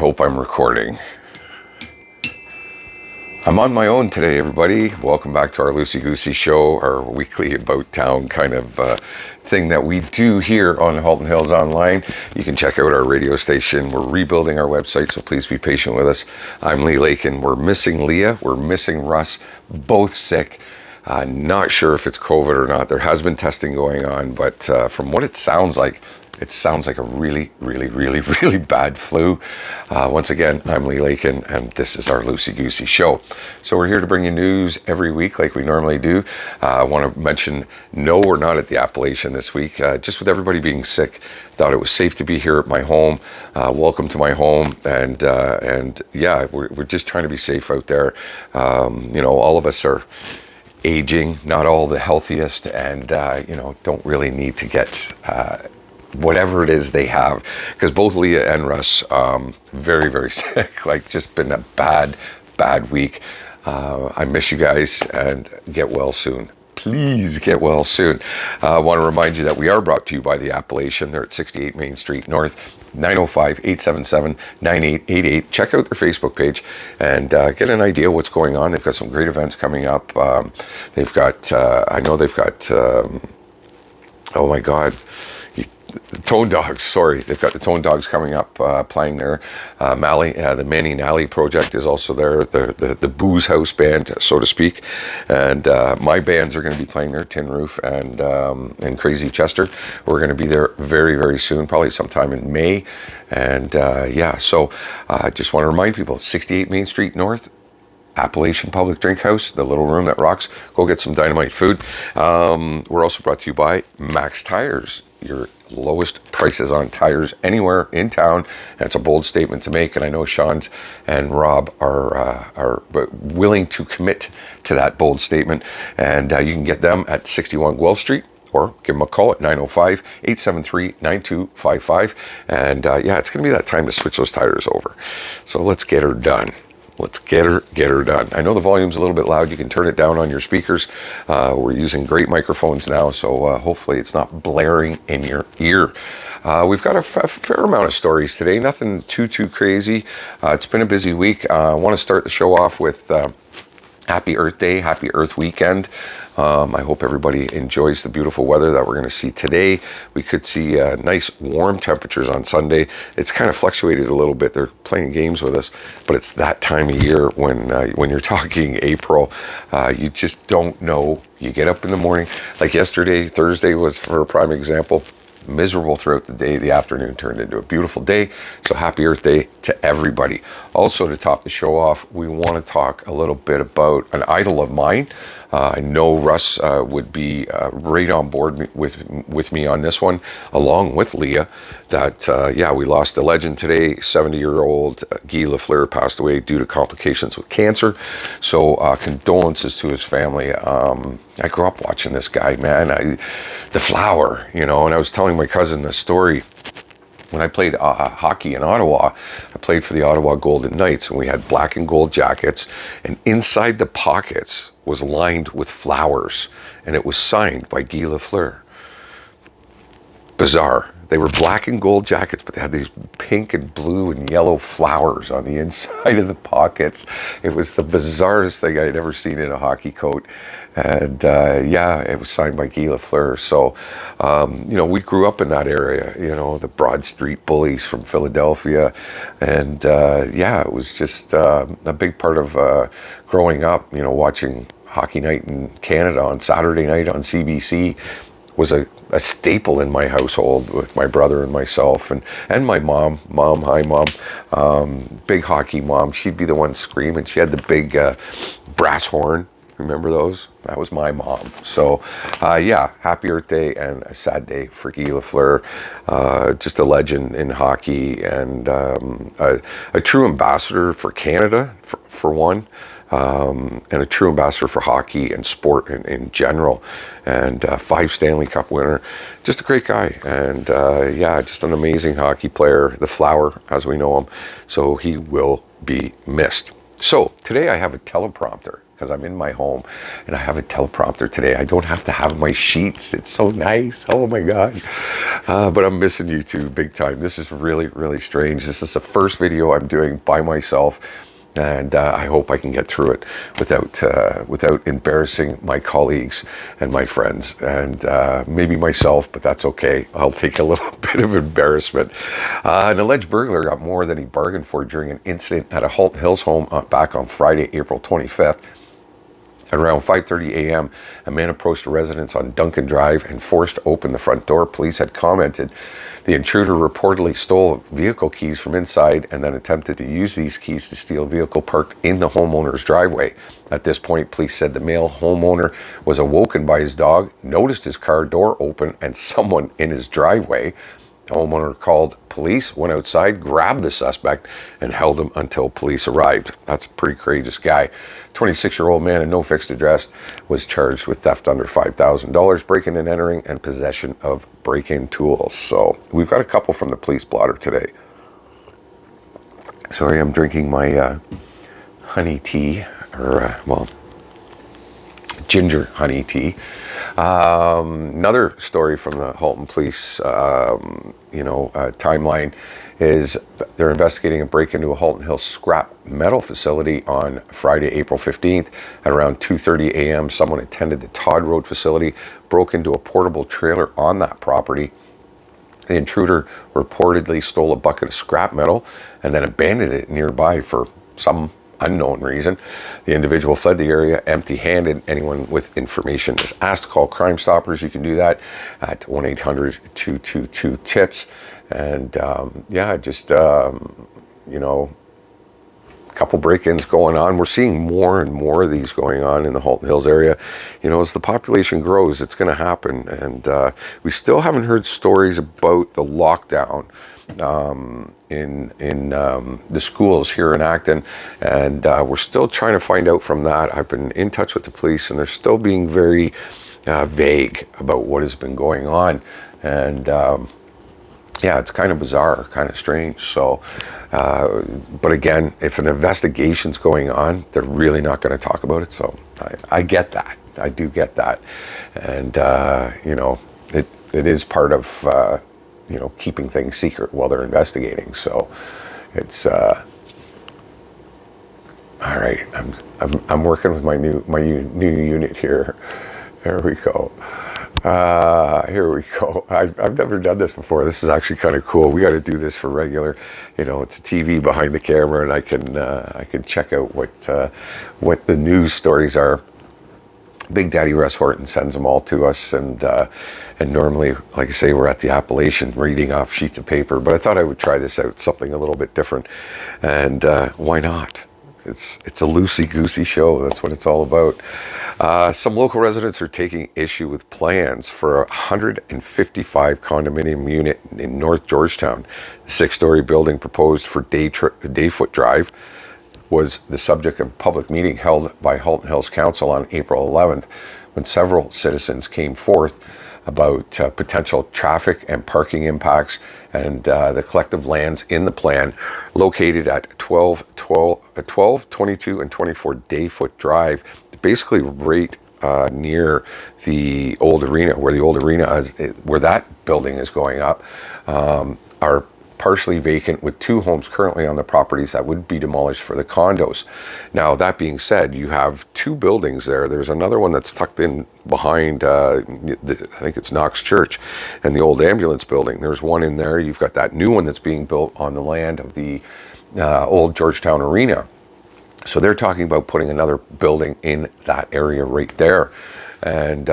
hope I'm recording. I'm on my own today, everybody. Welcome back to our Loosey Goosey show, our weekly about town kind of thing that we do here on Halton Hills Online. You can check out our radio station. We're rebuilding our website, so please be patient with us. I'm Lee Lakin. We're missing Leah. We're missing Russ. Both sick. Not sure if it's COVID or not. There has been testing going on, but from what it sounds like a really, really, really, really bad flu. Once again, I'm Lee Lakin, and this is our Loosey Goosey show. So we're here to bring you news every week like we normally do. I want to mention, no, we're not at the Appalachian this week. Just with everybody being sick, thought it was safe to be here at my home. Welcome to my home. And yeah, we're just trying to be safe out there. All of us are aging, not all the healthiest, and don't really need to get whatever it is they have, because both Leah and Russ very, very sick. Like, just been a bad week. I miss you guys, and get well soon. Please get well soon. I want to remind you that we are brought to you by the Appalachian. They're at 68 Main Street North, 905-877-9888. Check out their Facebook page and get an idea what's going on. They've got some great events coming up. They've got, oh my God, Tone Dogs, sorry. They've got the Tone Dogs coming up, playing there. The Manny Nally project is also there, the Booze House band, so to speak. And my bands are going to be playing there, Tin Roof and Crazy Chester. We're going to be there very, very soon, probably sometime in May. And so I just want to remind people, 68 Main Street North, Appalachian Public Drink House, the little room that rocks. Go get some dynamite food. We're also brought to you by Max Tires, your lowest prices on tires anywhere in town. That's a bold statement to make, and I know Sean and Rob are willing to commit to that bold statement. And you can get them at 61 Guelph Street, or give them a call at 905-873-9255. And it's going to be that time to switch those tires over. So let's get her done. Let's get her done. I know the volume's a little bit loud. You can turn it down on your speakers. We're using great microphones now, so hopefully it's not blaring in your ear. We've got a fair amount of stories today. Nothing too crazy. It's been a busy week. I want to start the show off with Happy Earth Day, Happy Earth Weekend. I hope everybody enjoys the beautiful weather that we're going to see today. We could see nice warm temperatures on Sunday. It's kind of fluctuated a little bit. They're playing games with us, but it's that time of year when you're talking April, you just don't know. You get up in the morning, like yesterday, Thursday was for a prime example. Miserable throughout the day. The afternoon turned into a beautiful day. So happy Earth Day to everybody. Also, to top the show off, we want to talk a little bit about an idol of mine. I know Russ would be right on board with me on this one, along with Leah. That we lost a legend today. 70-year-old Guy Lafleur passed away due to complications with cancer. So condolences to his family. I grew up watching this guy, man. The Flower, and I was telling my cousin the story. When I played hockey in Ottawa, I played for the Ottawa Golden Knights, and we had black and gold jackets, and inside the pockets was lined with flowers, and it was signed by Guy Lafleur. Bizarre. They were black and gold jackets, but they had these pink and blue and yellow flowers on the inside of the pockets. It was the bizarrest thing I'd ever seen in a hockey coat. And it was signed by Guy Lafleur. So, we grew up in that area, the Broad Street Bullies from Philadelphia. And it was just a big part of growing up, watching Hockey Night in Canada on Saturday night on CBC was a staple in my household with my brother and myself and my mom. Hi, Mom. Big hockey mom. She'd be the one screaming. She had the big brass horn. Remember those? That was my mom. So, Happy Earth Day and a sad day for Guy Lafleur. Just a legend in hockey and a true ambassador for Canada, for one. And a true ambassador for hockey and sport in general, and 5 Stanley Cup winner. Just a great guy, and just an amazing hockey player, the Flower, as we know him. So he will be missed. So today I have a teleprompter, because I'm in my home and I have a teleprompter today. I don't have to have my sheets. It's so nice. Oh my God. But I'm missing you two big time. This is really, really strange. This is the first video I'm doing by myself. And I hope I can get through it without embarrassing my colleagues and my friends and maybe myself, but that's okay. I'll take a little bit of embarrassment. An alleged burglar got more than he bargained for during an incident at a Halton Hills home back on Friday, April 25th. At around 5:30 a.m., a man approached a residence on Duncan Drive and forced open the front door. Police had commented the intruder reportedly stole vehicle keys from inside and then attempted to use these keys to steal a vehicle parked in the homeowner's driveway. At this point, police said the male homeowner was awoken by his dog, noticed his car door open and someone in his driveway. The homeowner called police, went outside, grabbed the suspect, and held him until police arrived. That's a pretty courageous guy. 26-year-old man in no fixed address was charged with theft under $5,000, breaking and entering, and possession of break-in tools. So we've got a couple from the police blotter today. Sorry, I'm drinking my honey tea, or ginger honey tea. Another story from the Halton Police, timeline is they're investigating a break into a Halton Hills scrap metal facility on Friday, April 15th at around 2:30 a.m. Someone attended the Todd Road facility, broke into a portable trailer on that property. The intruder reportedly stole a bucket of scrap metal and then abandoned it nearby for some unknown reason. The individual fled the area empty-handed. Anyone with information is asked to call Crime Stoppers. You can do that at 1-800-222-TIPS. And a couple break-ins going on. We're seeing more and more of these going on in the Halton Hills area. As the population grows, it's going to happen. And we still haven't heard stories about the lockdown in the schools here in Acton, and we're still trying to find out from that. I've been in touch with the police, and they're still being very vague about what has been going on. And it's kind of bizarre, kind of strange. So, but again, if an investigation's going on, they're really not going to talk about it. So I get that. I do get that. And, it is part of, keeping things secret while they're investigating. So it's, all right. I'm working with my new unit here. There we go. Here we go. I've never done this before. This is actually kind of cool. We got to do this for regular. It's a TV behind the camera, and I can check out what the news stories are. Big Daddy Russ Horton sends them all to us, and normally, like I say, we're at the Appalachian reading off sheets of paper. But I thought I would try this out, something a little bit different, and why not? It's a Loosey Goosey show. That's what it's all about. Some local residents are taking issue with plans for a 155 condominium unit in North Georgetown. The 6-story building proposed for Dayfoot Drive was the subject of a public meeting held by Halton Hills Council on April 11th, when several citizens came forth about potential traffic and parking impacts and the collective lands in the plan located at 12, 22, and 24 Dayfoot Drive, basically right near the old arena, where the old arena is, where that building is going up, are partially vacant, with 2 homes currently on the properties that would be demolished for the condos. Now, that being said, you have 2 buildings there. There's another one that's tucked in behind, I think it's Knox Church, and the old ambulance building. There's one in there. You've got that new one that's being built on the land of the old Georgetown Arena. So they're talking about putting another building in that area right there. And,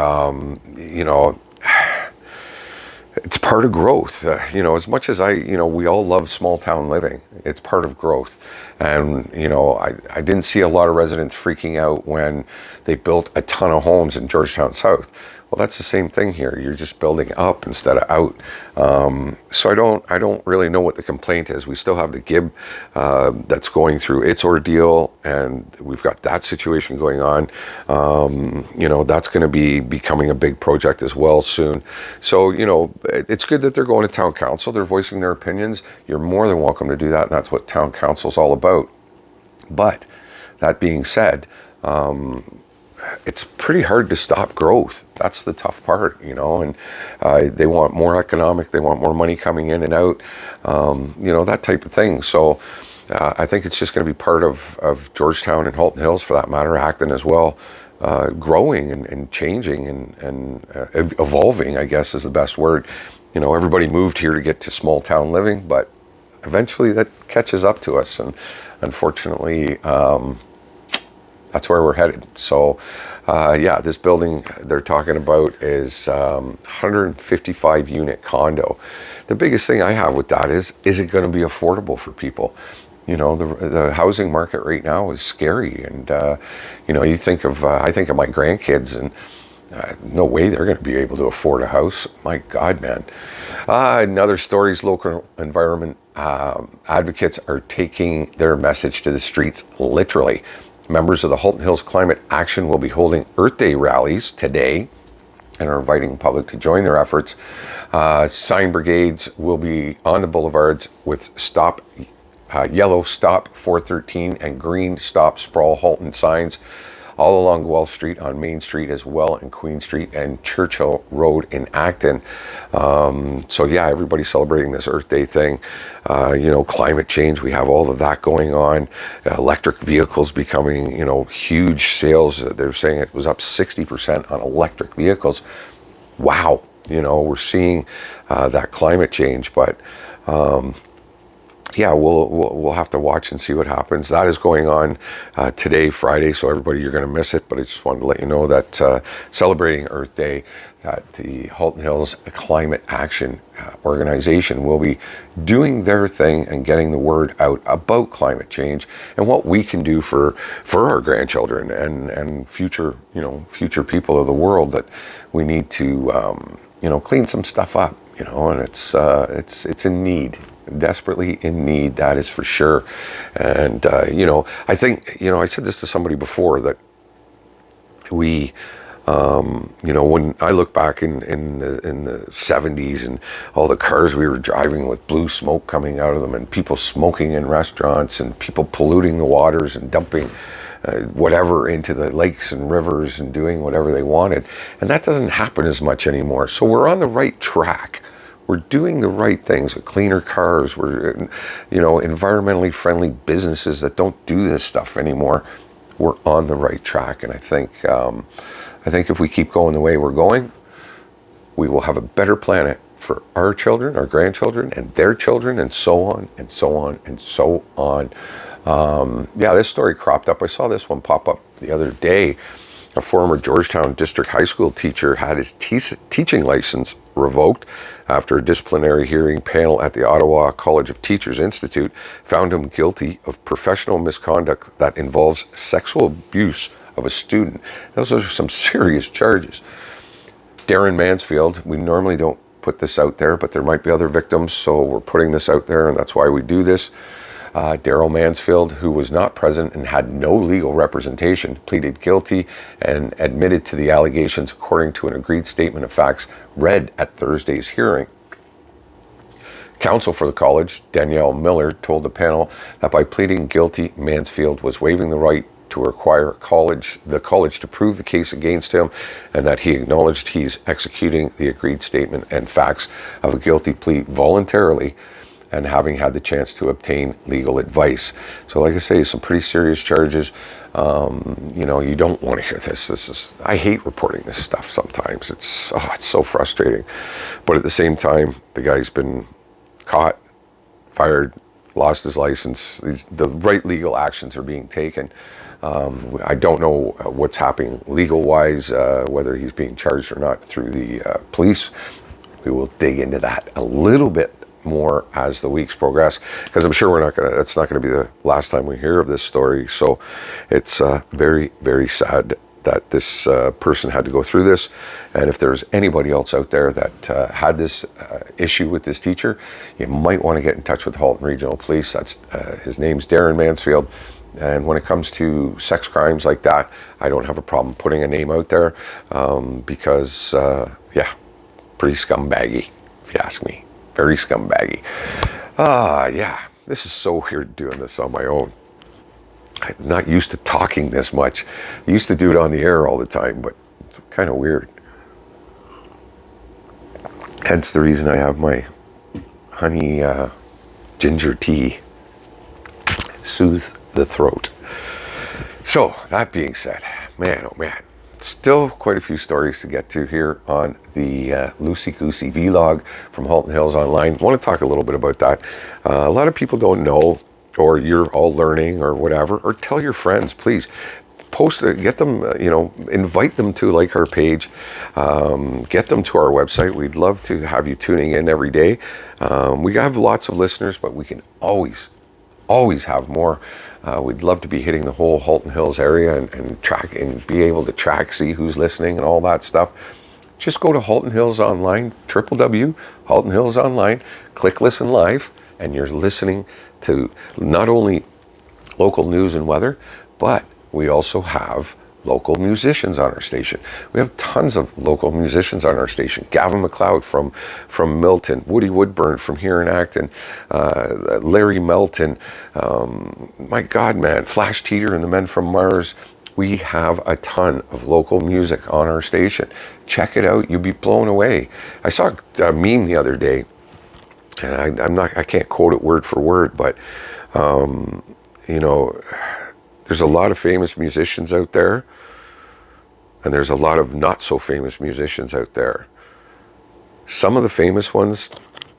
it's part of growth. As much as we all love small town living, it's part of growth. And, I didn't see a lot of residents freaking out when they built a ton of homes in Georgetown South. Well, that's the same thing here. You're just building up instead of out. So I don't really know what the complaint is. We still have the GIB that's going through its ordeal, and we've got that situation going on. That's going to be becoming a big project as well soon. So, it's good that they're going to town council. They're voicing their opinions. You're more than welcome to do that, and that's what town council's all about. But that being said, it's pretty hard to stop growth. That's the tough part, and they want more economic, they want more money coming in and out, that type of thing. So I think it's just going to be part of Georgetown and Halton Hills, for that matter, Acton as well, growing and changing and evolving, I guess is the best word. Everybody moved here to get to small town living, but eventually that catches up to us, and unfortunately that's where we're headed. So this building they're talking about is 155 unit condo. The biggest thing I have with that is it going to be affordable for people? The housing market right now is scary, and you think of I think of my grandkids, and no way they're going to be able to afford a house. My God, man. Another story's local environment advocates are taking their message to the streets literally. Members of the Halton Hills Climate Action will be holding Earth Day rallies today and are inviting the public to join their efforts. Sign brigades will be on the boulevards with yellow Stop 413 and green Stop Sprawl Halton signs all along Guelph Street, on Main Street as well, and Queen Street and Churchill Road in Acton. Everybody's celebrating this Earth Day thing. Climate change, we have all of that going on. Electric vehicles becoming, huge sales. They're saying it was up 60% on electric vehicles. Wow. We're seeing that climate change, but we'll have to watch and see what happens. That is going on today, Friday, so everybody, you're going to miss it, but I just wanted to let you know that celebrating Earth Day, the Halton Hills Climate Action organization will be doing their thing and getting the word out about climate change and what we can do for our grandchildren and future people of the world, that we need to clean some stuff up, and it's in need. Desperately in need, that is for sure. And I think I said this to somebody before, that we when I look back in the 70s and all the cars we were driving with blue smoke coming out of them, and people smoking in restaurants, and people polluting the waters and dumping whatever into the lakes and rivers and doing whatever they wanted, and that doesn't happen as much anymore. So we're on the right track. We're doing the right things with cleaner cars. We're, environmentally friendly businesses that don't do this stuff anymore. We're on the right track, and I think if we keep going the way we're going, we will have a better planet for our children, our grandchildren, and their children, and so on and so on and so on. This story cropped up. I saw this one pop up the other day. A former Georgetown District High School teacher had his teaching license revoked after a disciplinary hearing panel at the Ottawa College of Teachers Institute found him guilty of professional misconduct that involves sexual abuse of a student. Those are some serious charges. Darren Mansfield, we normally don't put this out there, but there might be other victims, so we're putting this out there, and that's why we do this. Daryl Mansfield, who was not present and had no legal representation, pleaded guilty and admitted to the allegations according to an agreed statement of facts read at Thursday's hearing. Counsel for the college, Danielle Miller, told the panel that by pleading guilty, Mansfield was waiving the right to require the college to prove the case against him, and that he acknowledged he's executing the agreed statement and facts of a guilty plea voluntarily and having had the chance to obtain legal advice. So like I say, some pretty serious charges. You don't want to hear this. I hate reporting this stuff sometimes. It's so frustrating. But at the same time, the guy's been caught, fired, lost his license. The right legal actions are being taken. I don't know what's happening legal-wise, whether he's being charged or not through the police. We will dig into that a little bit more as the weeks progress, because I'm sure that's not going to be the last time we hear of this story. So it's very, very sad that this person had to go through this. And if there's anybody else out there that had this issue with this teacher, you might want to get in touch with Halton Regional Police. That's his name's Darren Mansfield. And when it comes to sex crimes like that, I don't have a problem putting a name out there, because pretty scumbaggy, if you ask me. Very scumbaggy. This is so weird doing this on my own. I'm not used to talking this much. I used to do it on the air all the time, but it's kind of weird. Hence the reason I have my honey ginger tea. Soothes the throat. So, that being said, man, oh man, still quite a few stories to get to here on the Loosey Goosey vlog from Halton Hills Online. I want to talk a little bit about that. A lot of people don't know, or you're all learning or whatever, or tell your friends, please. Post it, get them, invite them to like our page, get them to our website. We'd love to have you tuning in every day. We have lots of listeners, but we can always have more. We'd love to be hitting the whole Halton Hills area and track and be able to see who's listening and all that stuff. Just go to Halton Hills Online, www.Halton Hills Online, click listen live, and you're listening to not only local news and weather, but we also have local musicians on our station. We have tons of local musicians on our station. Gavin MacLeod from Milton, Woody Woodburn from here in Acton, Larry Melton, my God, man, Flash Teeter and the Men from Mars. We have a ton of local music on our station. Check it out. You'll be blown away. I saw a meme the other day, and I can't quote it word for word, but there's a lot of famous musicians out there, and there's a lot of not so famous musicians out there. Some of the famous ones,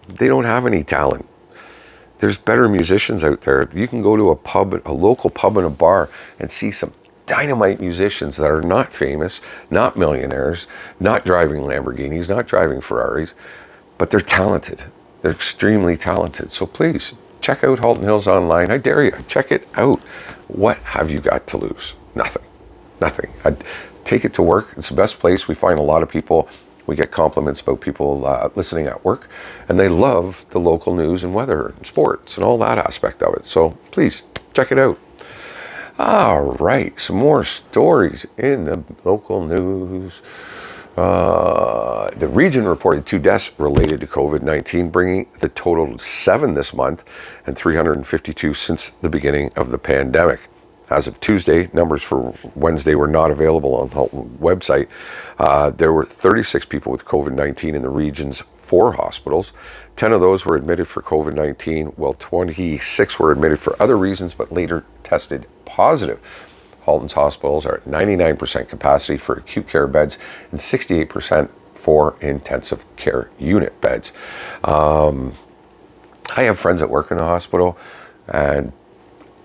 they don't have any talent. There's better musicians out there. You can go to a local pub and a bar, and see some dynamite musicians that are not famous, not millionaires, not driving Lamborghinis, not driving Ferraris, but they're talented. They're extremely talented. So please, check out Halton Hills Online. I dare you, check it out. What have you got to lose? Nothing. I'd take it to work. It's the best place. We find a lot of people, we get compliments about people listening at work, and they love the local news and weather and sports and all that aspect of it. So please, check it out. All right, some more stories in the local news. The region reported 2 deaths related to COVID-19, bringing the total to 7 this month and 352 since the beginning of the pandemic. As of Tuesday, numbers for Wednesday were not available on the Halton website. There were 36 people with COVID-19 in the region's 4 hospitals. 10 of those were admitted for COVID-19, while 26 were admitted for other reasons but later tested positive. Halton's hospitals are at 99% capacity for acute care beds and 68% for intensive care unit beds. I have friends that work in the hospital, and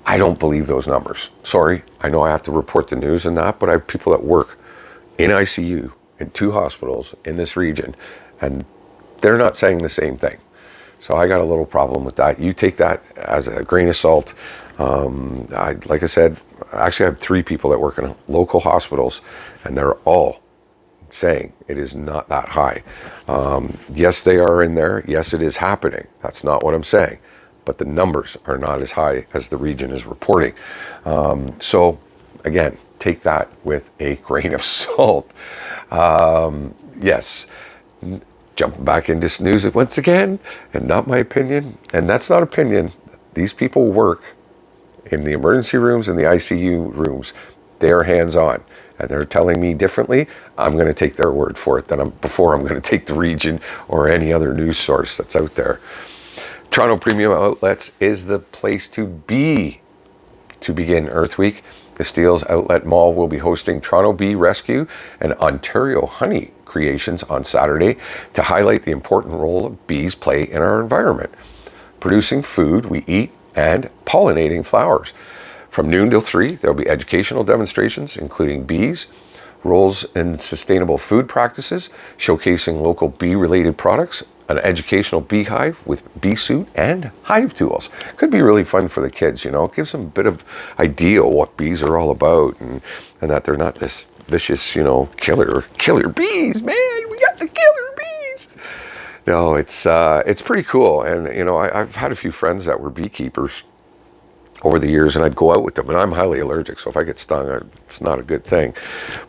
I don't believe those numbers. Sorry, I know I have to report the news and that, but I have people that work in ICU in 2 hospitals in this region, and they're not saying the same thing. So I got a little problem with that. You take that as a grain of salt. Like I said, actually I have 3 people that work in local hospitals, and they're all saying it is not that high. Yes, they are in there. Yes, it is happening. That's not what I'm saying. But the numbers are not as high as the region is reporting. So again, take that with a grain of salt. Yes, jumping back into news once again, and not my opinion, and that's not opinion. These people work in the emergency rooms and the ICU rooms. They're hands-on, and they're telling me differently. I'm going to take their word for it before I'm going to take the region or any other news source that's out there. Toronto Premium Outlets is the place to be to begin Earth Week. The Steeles Outlet Mall will be hosting Toronto Bee Rescue and Ontario Honey Creations on Saturday to highlight the important role bees play in our environment, producing food we eat and pollinating flowers. From noon till 3, there will be educational demonstrations, including bees, roles in sustainable food practices, showcasing local bee-related products, an educational beehive with bee suit and hive tools. Could be really fun for the kids, It gives them a bit of idea what bees are all about, and that they're not this vicious, killer bees, man. We got the killer bees. No, it's pretty cool. And, I've had a few friends that were beekeepers over the years, and I'd go out with them, and I'm highly allergic, so if I get stung, it's not a good thing.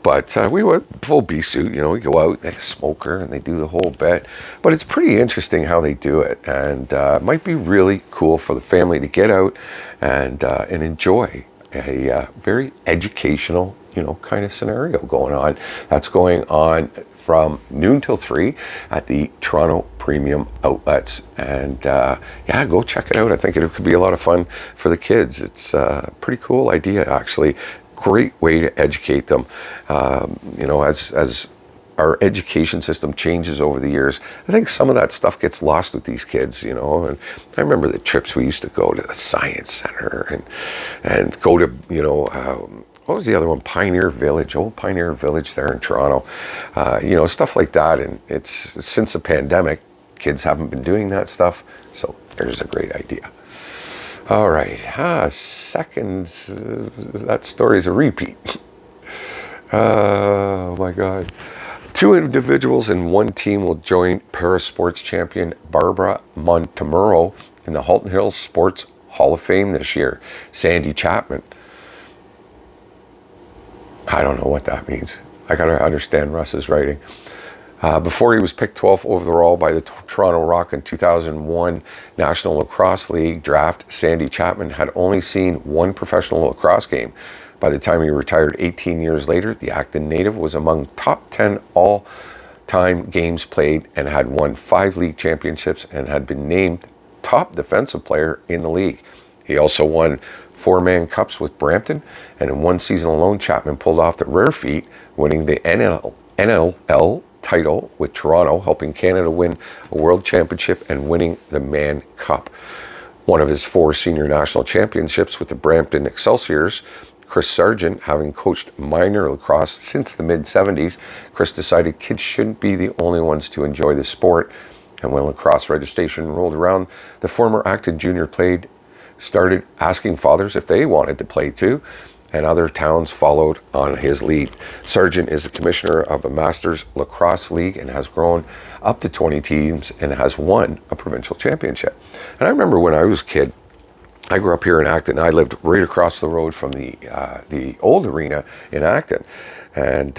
But we went full bee suit, we go out, they smoke her, and they do the whole bit. But it's pretty interesting how they do it, and it might be really cool for the family to get out and enjoy a very educational, kind of scenario going on. That's going on from noon till 3 at the Toronto Premium Outlets. And yeah, go check it out. I think it could be a lot of fun for the kids. It's a pretty cool idea, actually. Great way to educate them. As our education system changes over the years, I think some of that stuff gets lost with these kids, And I remember the trips we used to go to the Science Center and go to, what was the other one? Pioneer Village, old Pioneer Village there in Toronto. Stuff like that. And it's since the pandemic, kids haven't been doing that stuff. So there's a great idea. All right. That story is a repeat. Oh my God. 2 individuals in one team will join para-sports champion Barbara Montemurro in the Halton Hills Sports Hall of Fame this year. Sandy Chapman. I don't know what that means. I got to understand Russ's writing. Before he was picked 12th overall by the Toronto Rock in 2001 National Lacrosse League draft, Sandy Chapman had only seen one professional lacrosse game. By the time he retired 18 years later, the Acton native was among top 10 all-time games played and had won 5 league championships and had been named top defensive player in the league. He also won 4-man cups with Brampton, and in one season alone, Chapman pulled off the rare feat, winning the NLL title with Toronto, helping Canada win a world championship and winning the Mann Cup. One of his 4 senior national championships with the Brampton Excelsiors. Chris Sargent, having coached minor lacrosse since the mid-70s, Chris decided kids shouldn't be the only ones to enjoy the sport. And when lacrosse registration rolled around, the former Acton junior started asking fathers if they wanted to play too, and other towns followed on his lead. Sargent is the commissioner of the Masters Lacrosse League and has grown up to 20 teams and has won a provincial championship. And I remember when I was a kid, I grew up here in Acton. I lived right across the road from the old arena in Acton. And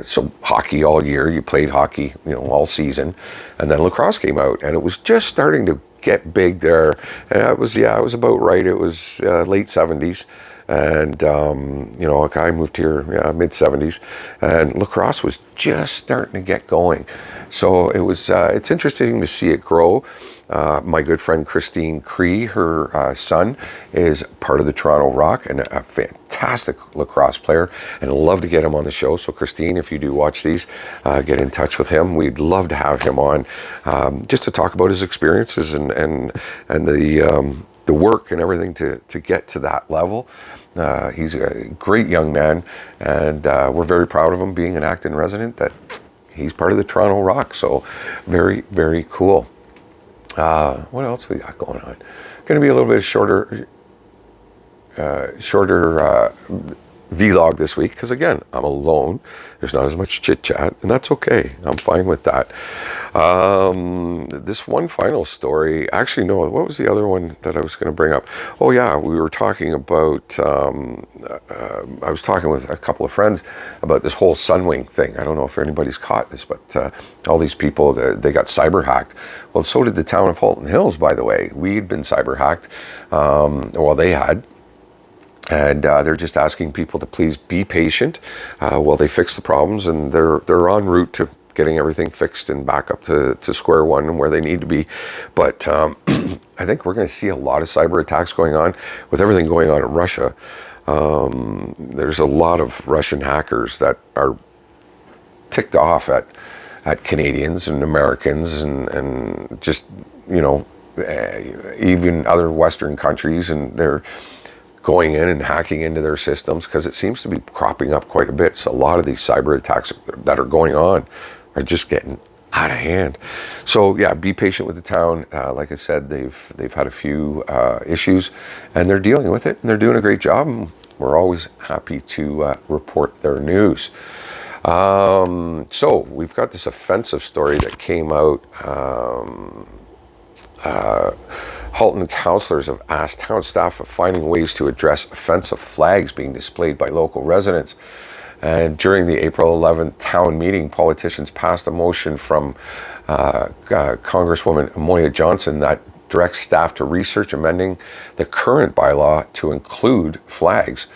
so hockey all year, you played hockey, all season. And then lacrosse came out, and it was just starting to get big there. And I was about right. It was late 70s. And, I moved here, mid 70s. And lacrosse was just starting to get going. So it's interesting to see it grow. My good friend Christine Cree, her son, is part of the Toronto Rock and a fantastic lacrosse player, and I'd love to get him on the show. So Christine, if you do watch these, get in touch with him. We'd love to have him on just to talk about his experiences and the work and everything to get to that level. He's a great young man, and we're very proud of him being an Acton resident, that he's part of the Toronto Rock. So very, very cool. What else we got going on? Going to be a little bit shorter vlog this week because, again, I'm alone. There's not as much chit chat, and that's okay. I'm fine with that. This one final story. Actually, no. What was the other one that I was going to bring up? Oh yeah, we were talking about. I was talking with a couple of friends about this whole Sunwing thing. I don't know if anybody's caught this, but all these people, they got cyber hacked. Well, so did the town of Halton Hills, by the way. We'd been cyber hacked. Well, they had. And they're just asking people to please be patient while they fix the problems, and they're en route to getting everything fixed and back up to square one and where they need to be. But I think we're going to see a lot of cyber attacks going on with everything going on in Russia. There's a lot of Russian hackers that are ticked off at Canadians and Americans and just, even other Western countries, and they're going in and hacking into their systems because it seems to be cropping up quite a bit. So a lot of these cyber attacks that are going on are just getting out of hand. So yeah, be patient with the town. Like I said, they've had a few issues, and they're dealing with it, and they're doing a great job. And we're always happy to report their news. So we've got this offensive story that came out. Halton councillors have asked town staff of finding ways to address offensive flags being displayed by local residents. And during the April 11th town meeting, politicians passed a motion from Congresswoman Amoya Johnson that directs staff to research amending the current bylaw to include flags.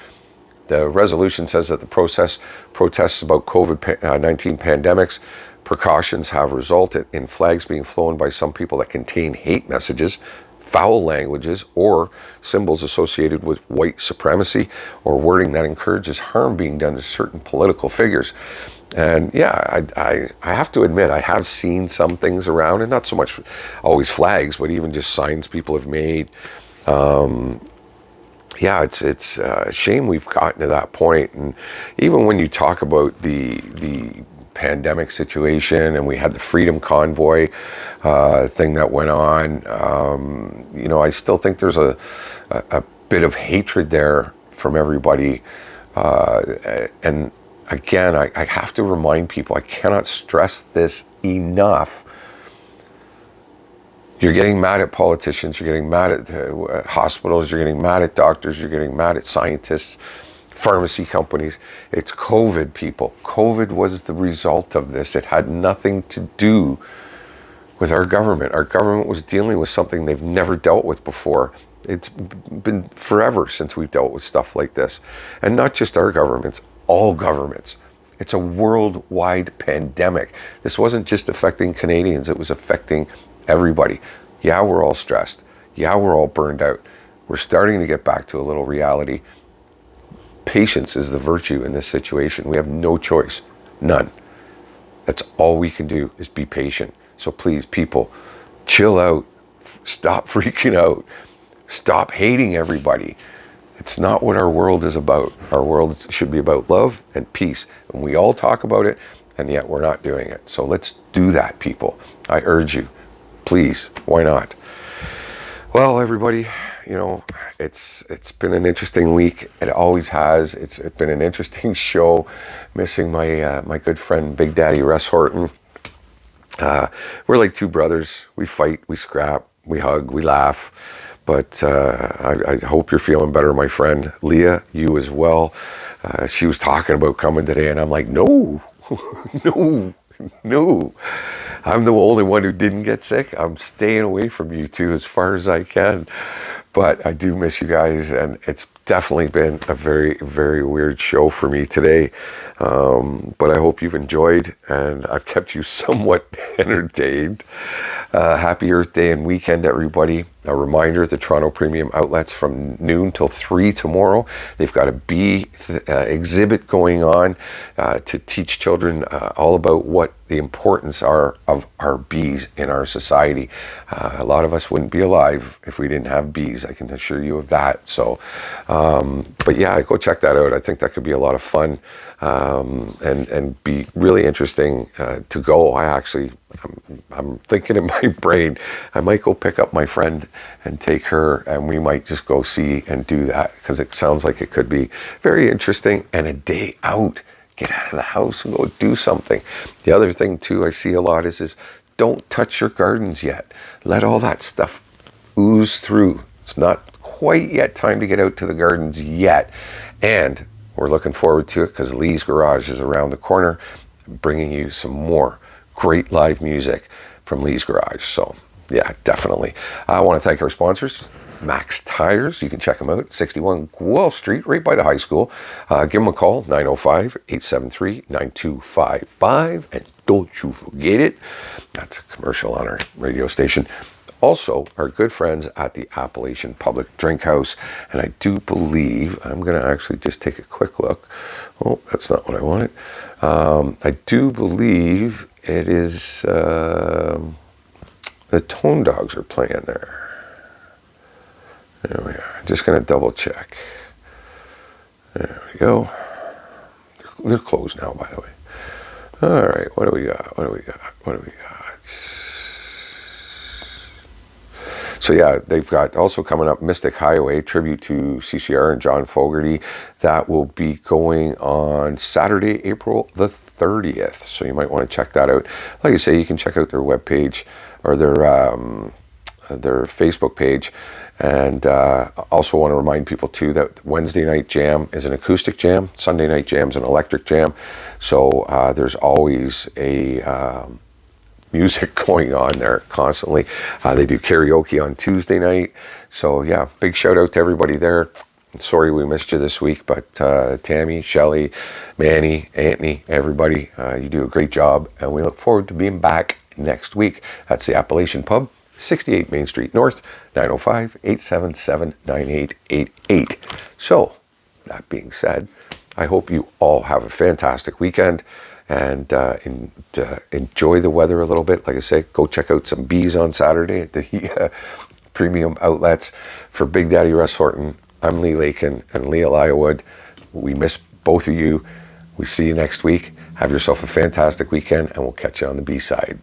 The resolution says that the protests about COVID-19 pandemics precautions have resulted in flags being flown by some people that contain hate messages, foul languages, or symbols associated with white supremacy, or wording that encourages harm being done to certain political figures. And yeah, I have to admit, I have seen some things around, and not so much always flags, but even just signs people have made. Yeah, it's a shame we've gotten to that point. And even when you talk about the pandemic situation, and we had the Freedom Convoy thing that went on, I still think there's a bit of hatred there from everybody. And again, I have to remind people, I cannot stress this enough. You're getting mad at politicians, you're getting mad at hospitals, you're getting mad at doctors, you're getting mad at scientists, pharmacy companies. It's COVID, people. COVID was the result of this. It had nothing to do with our government. Our government was dealing with something they've never dealt with before. It's been forever since we've dealt with stuff like this. And not just our governments, all governments. It's a worldwide pandemic. This wasn't just affecting Canadians, it was affecting everybody. Yeah, we're all stressed. Yeah, we're all burned out. We're starting to get back to a little reality. Patience is the virtue in this situation. We have no choice. None. That's all we can do is be patient. So please, people, chill out. Stop freaking out. Stop hating everybody. It's not what our world is about. Our world should be about love and peace. And we all talk about it, and yet we're not doing it. So let's do that, people. I urge you. Please, why not? Well, everybody, it's been an interesting week. It always has. It's been an interesting show. Missing my good friend Big Daddy Russ Horton. We're like two brothers. We fight, we scrap, we hug, we laugh. But I hope you're feeling better, my friend. Leah, you as well. She was talking about coming today, and I'm like, no. No, I'm the only one who didn't get sick. I'm staying away from you two as far as I can. But I do miss you guys, and it's definitely been a very, very weird show for me today. But I hope you've enjoyed, and I've kept you somewhat entertained. Happy Earth Day and weekend, everybody. A reminder, the Toronto Premium Outlets from noon till 3 tomorrow. They've got a bee exhibit going on to teach children all about what the importance are of our bees in our society. A lot of us wouldn't be alive if we didn't have bees. I can assure you of that. So, but yeah, go check that out. I think that could be a lot of fun and be really interesting to go. I'm thinking in my brain, I might go pick up my friend and take her, and we might just go see and do that, because it sounds like it could be very interesting and a day out. Get out of the house and go do something. The other thing too I see a lot is don't touch your gardens yet. Let all that stuff ooze through. It's not quite yet time to get out to the gardens yet. And we're looking forward to it because Lee's Garage is around the corner, bringing you some more great live music from Lee's Garage. So yeah, definitely. I want to thank our sponsors, Max Tires. You can check them out, 61 Guelph Street, right by the high school. Give them a call, 905-873-9255. And don't you forget it, that's a commercial on our radio station. Also, our good friends at the Appalachian Public Drink House. And I do believe, I'm going to actually just take a quick look. Oh, that's not what I wanted. I do believe it is the Tone Dogs are playing there. There we are. Just going to double check. There we go. They're closed now, by the way. All right. What do we got? So yeah, they've got also coming up Mystic Highway, tribute to CCR and John Fogerty. That will be going on Saturday, April the 30th. So you might want to check that out. Like I say, you can check out their webpage or their Facebook page. And also want to remind people too that Wednesday night jam is an acoustic jam. Sunday night jam is an electric jam. So there's always a music going on there constantly. They do karaoke on Tuesday night. So yeah, big shout out to everybody there. Sorry we missed you this week, but Tammy, Shelley, Manny, Anthony, everybody, you do a great job, and we look forward to being back next week. That's the Appalachian Pub, 68 Main Street North, 905-877-9888. So, that being said, I hope you all have a fantastic weekend and enjoy the weather a little bit. Like I say, go check out some bees on Saturday at the premium outlets. For Big Daddy Russ Horton, I'm Lee Lakin and Leah. We miss both of you. We see you next week. Have yourself a fantastic weekend, and we'll catch you on the B side.